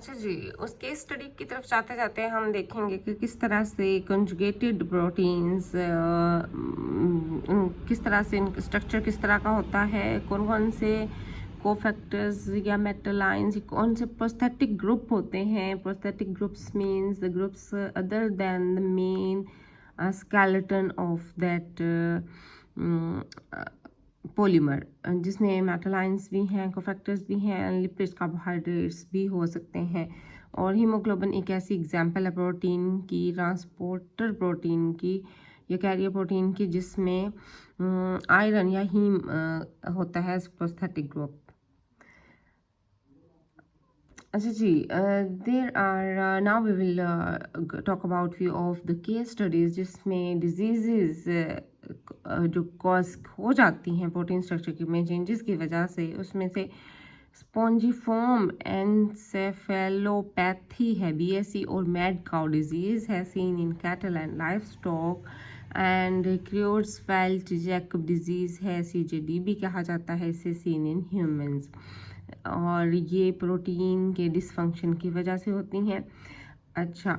अच्छा जी, उस case study की तरफ जाते जाते हम देखेंगे कि किस तरह से कंजुगेटेड प्रोटीन्स किस तरह से इनका स्ट्रक्चर किस तरह का होता है, कौन कौन से कोफैक्टर्स या मेटल आयंस, कौन से प्रोस्थेटिक ग्रुप होते हैं। Prosthetic groups means the groups other than the main skeleton of that polymer, जिसमें मेटल आयंस भी हैं, कोफैक्टर्स भी हैं, लिपिड्स, कार्बोहाइड्रेट्स भी हो सकते हैं। और हीमोग्लोबिन एक ऐसी एग्जाम्पल है प्रोटीन की, ट्रांसपोर्टर प्रोटीन की या कैरियर प्रोटीन की, जिसमें आयरन या हीम होता है प्रोस्थेटिक ग्रुप। अच्छा जी, there are now we will talk about few of the case studies जिसमें डिजीज़ जो कॉज हो जाती हैं प्रोटीन स्ट्रक्चर की में चेंजेस की वजह से, उसमें से स्पॉन्जिफॉर्म एनसेफेलोपैथी है, बीएसई, और मैड काउ डिजीज़ है seen in cattle and livestock, and Creutzfeldt Jakob disease है, सीजेडी भी कहा जाता है इसे, सीन इन ह्यूमंस। और ये प्रोटीन के डिसफंक्शन की वजह से होती हैं। अच्छा,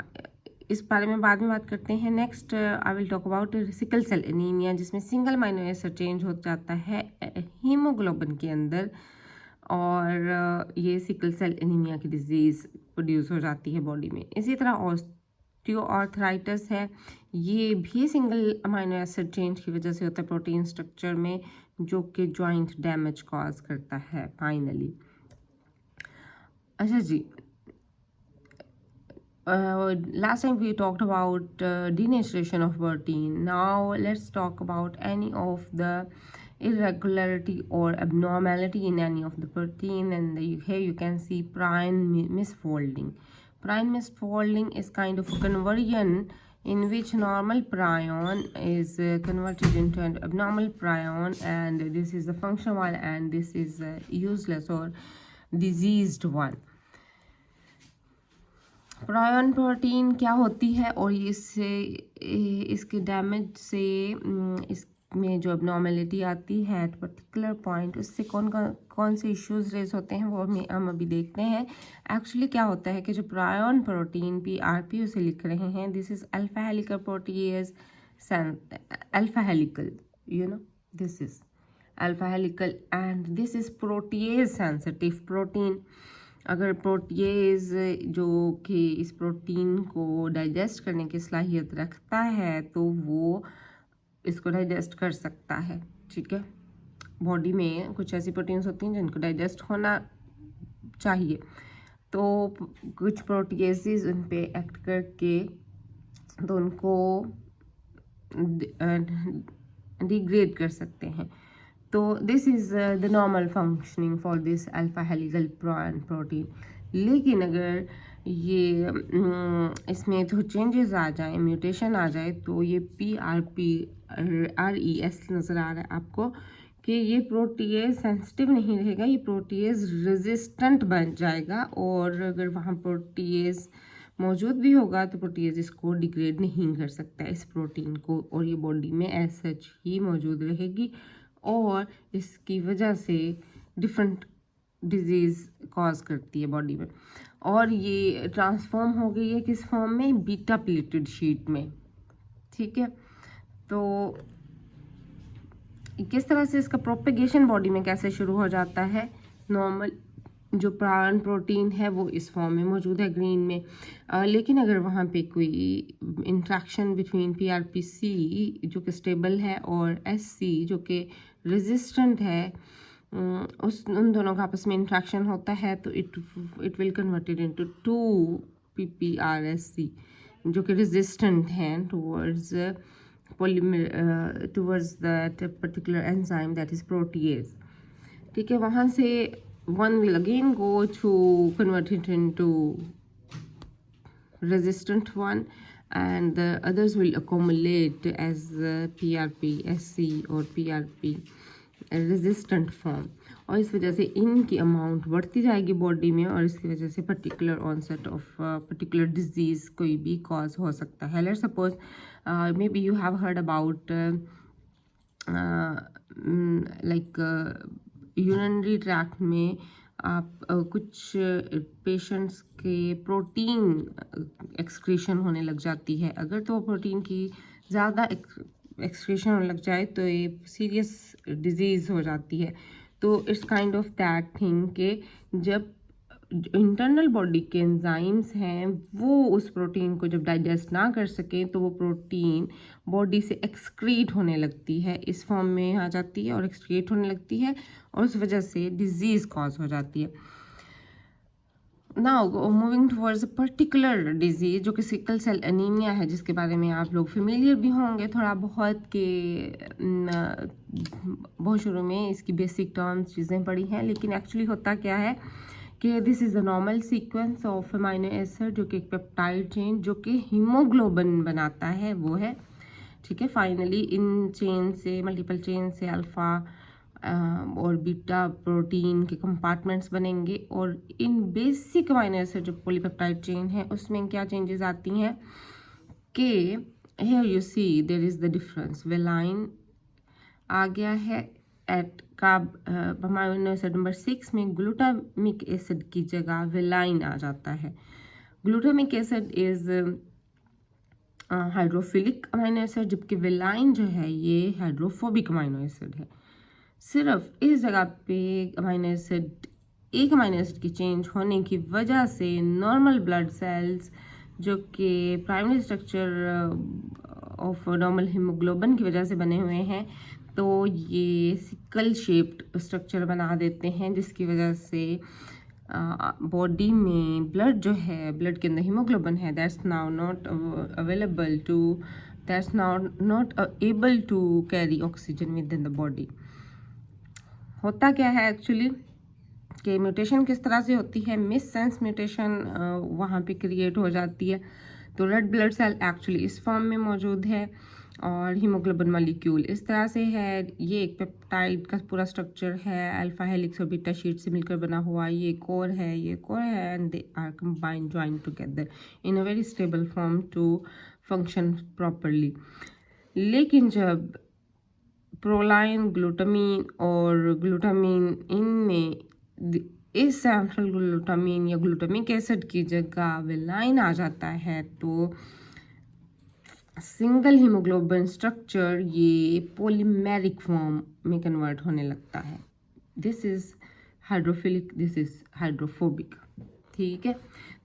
इस बारे में बाद में बात करते हैं। Next I will talk about sickle cell anaemia, जिसमें सिंगल अमाइनो एसिड चेंज हो जाता है हीमोग्लोबिन के अंदर, और ये सिकल सेल एनीमिया की डिजीज़ प्रोड्यूस हो जाती है बॉडी में। इसी तरह ऑस्टियोआर्थराइटिस है, ये भी सिंगल अमाइनो एसिड चेंज की वजह से होता है प्रोटीन स्ट्रक्चर में, जो कि जॉइंट डैमेज कॉज करता है फाइनली। अच्छा जी, last time we talked about denaturation of protein. Now let's talk about any of the irregularity or abnormality in any of the protein, and here you can see prion misfolding. Prion misfolding is kind of a conversion in which normal prion is converted into an abnormal prion, and this is the functional one and this is useless or diseased one. प्रायन protein क्या होती है और इससे इसके damage से इसमें जो abnormality आती है एट पर्टिकुलर पॉइंट, उससे कौन से इश्यूज रेज होते हैं वो हम अभी देखते हैं। एक्चुअली क्या होता है कि जो प्रायन प्रोटीन PRP उसे लिख रहे हैं, this is alpha helical protease, alpha helical, you know, this is alpha helical, and this is protease sensitive protein. अगर प्रोटीएज जो कि इस प्रोटीन को डाइजेस्ट करने की सलाहियत रखता है तो वो इसको डाइजेस्ट कर सकता है, ठीक है। बॉडी में कुछ ऐसी प्रोटीन्स होती हैं जिनको डाइजेस्ट होना चाहिए, तो कुछ प्रोटीएजेस उन पे एक्ट करके तो उनको डिग्रेड कर सकते हैं। तो this is the normal functioning for this alpha helical protein. लेकिन अगर ये इसमें तो चेंजेस आ जाए, म्यूटेशन आ जाए, तो ये PRPRES नज़र आ रहा है आपको कि ये प्रोटीएज सेंसिटिव नहीं रहेगा, ये प्रोटीएज रेजिस्टेंट बन जाएगा, और अगर वहाँ प्रोटीएज मौजूद भी होगा तो प्रोटीएज इसको डिग्रेड नहीं कर सकता इस प्रोटीन को, और ये बॉडी में एज सच ही मौजूद रहेगी, और इसकी वजह से डिफरेंट डिजीज़ कॉज करती है बॉडी में। और ये ट्रांसफॉर्म हो गई है किस फॉर्म में? बीटा प्लेटेड शीट में, ठीक है। तो किस तरह से इसका प्रोपेगेशन बॉडी में कैसे शुरू हो जाता है? नॉर्मल जो प्रायन प्रोटीन है वो इस फॉर्म में मौजूद है ग्रीन में, लेकिन अगर वहाँ पे कोई इंट्रैक्शन बिटवीन PRPC जो कि स्टेबल है और SC जो कि रेजिस्टेंट है, उन दोनों का आपस में इंट्रैक्शन होता है, तो it will converted into 2 PPRSC जो कि रेजिस्टेंट हैं towards towards that particular enzyme that is protease, ठीक है। वहाँ से one will again go to convert it into resistant one, and the others will accumulate as PRPSC or PRP resistant form, और इस वजह से इनकी अमाउंट बढ़ती जाएगी बॉडी में, और इसकी वजह से particular onset of particular disease कोई भी कॉज हो सकता है। Let's suppose maybe you have heard about like urinary tract में आप कुछ पेशेंट्स के प्रोटीन एक्सक्रीशन होने लग जाती है। अगर तो प्रोटीन की ज़्यादा एक्सक्रीशन होने लग जाए तो ये सीरियस डिजीज़ हो जाती है। तो it's kind of that thing कि जब इंटरनल बॉडी के एंजाइम्स हैं वो उस प्रोटीन को जब डाइजेस्ट ना कर सकें तो वो प्रोटीन बॉडी से एक्सक्रीट होने लगती है, इस फॉर्म में आ जाती है और एक्सक्रीट होने लगती है और उस वजह से डिजीज़ कॉज हो जाती है। Now moving towards a particular disease जो कि सिकल सेल एनीमिया है, जिसके बारे में आप लोग फेमिलियर भी होंगे थोड़ा बहुत के बहुत शुरू में इसकी बेसिक टर्म्स चीज़ें पढ़ी हैं, लेकिन एक्चुअली होता क्या है कि this is the normal sequence of amino acid जो कि एक पेप्टाइड चेन जो कि हीमोग्लोबिन बनाता है वो है, ठीक है। फाइनली इन चेन से मल्टीपल चेन से अल्फ़ा और बीटा प्रोटीन के कंपार्टमेंट्स बनेंगे और इन बेसिक अमाइनो एसिड जो पॉलीपेप्टाइड चेन है उसमें क्या चेंजेस आती हैं कि here you see there is the difference. Valine आ गया है at carb amino acid number 6 में ग्लूटामिक एसिड की जगह वेलाइन आ जाता है। Glutamic acid is hydrophilic amino acid, जबकि वेलाइन जो है ये हाइड्रोफोबिक अमाइनो एसिड है। सिर्फ इस जगह पे अमाइनो एसिड एक अमाइनो एसिड की चेंज होने की वजह से नॉर्मल ब्लड सेल्स जो कि primary structure of normal haemoglobin की वजह से बने हुए हैं तो ये सिकल शेप्ड स्ट्रक्चर बना देते हैं, जिसकी वजह से बॉडी में ब्लड जो है, ब्लड के अंदर हीमोग्लोबिन है, that's now not available to that's now not able to carry oxygen within the body. होता क्या है एक्चुअली कि म्यूटेशन किस तरह से होती है, मिस सेंस म्यूटेशन वहाँ पे क्रिएट हो जाती है। तो रेड ब्लड सेल एक्चुअली इस फॉर्म में मौजूद है और हीमोग्लोबिन मॉलिक्यूल इस तरह से है। ये एक पेप्टाइड का पूरा स्ट्रक्चर है, अल्फा हेलिक्स और बीटा शीट से मिलकर बना हुआ। ये कोर है, ये कोर है and they are combined joined together in a very stable form to function properly. लेकिन जब प्रोलाइन, ग्लूटामीन और ग्लूटामीन इनमें इस सैंट्रल ग्लूटामीन या ग्लूटामिक एसिड की जगह वेलाइन आ जाता है तो सिंगल हीमोग्लोबिन स्ट्रक्चर ये पॉलीमेरिक फॉर्म में कन्वर्ट होने लगता है। This is hydrophilic, this is hydrophobic, ठीक है।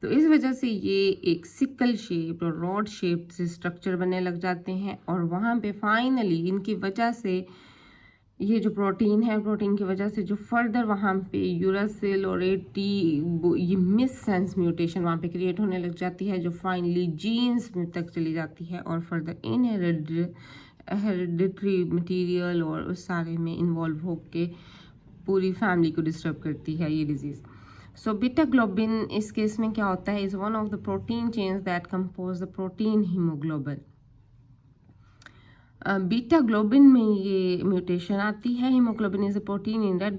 तो इस वजह से ये एक सिकल शेप और रॉड शेप से स्ट्रक्चर बनने लग जाते हैं और वहाँ पे फाइनली इनकी वजह से ये जो प्रोटीन है, प्रोटीन की वजह से जो फर्दर वहाँ पे यूरासिल और एटी ये मिस सेंस म्यूटेशन वहाँ पे क्रिएट होने लग जाती है जो फाइनली जीन्स में तक चली जाती है और फर्दर इन हेरिडिटरी मटीरियल और उस सारे में इन्वॉल्व होके पूरी फैमिली को डिस्टर्ब करती है ये डिजीज़। सो बीटा ग्लोबिन इस केस में क्या होता है, is one of the protein chains that compose the protein haemoglobin. Beta globin में ये म्यूटेशन आती है। Haemoglobin is a protein in red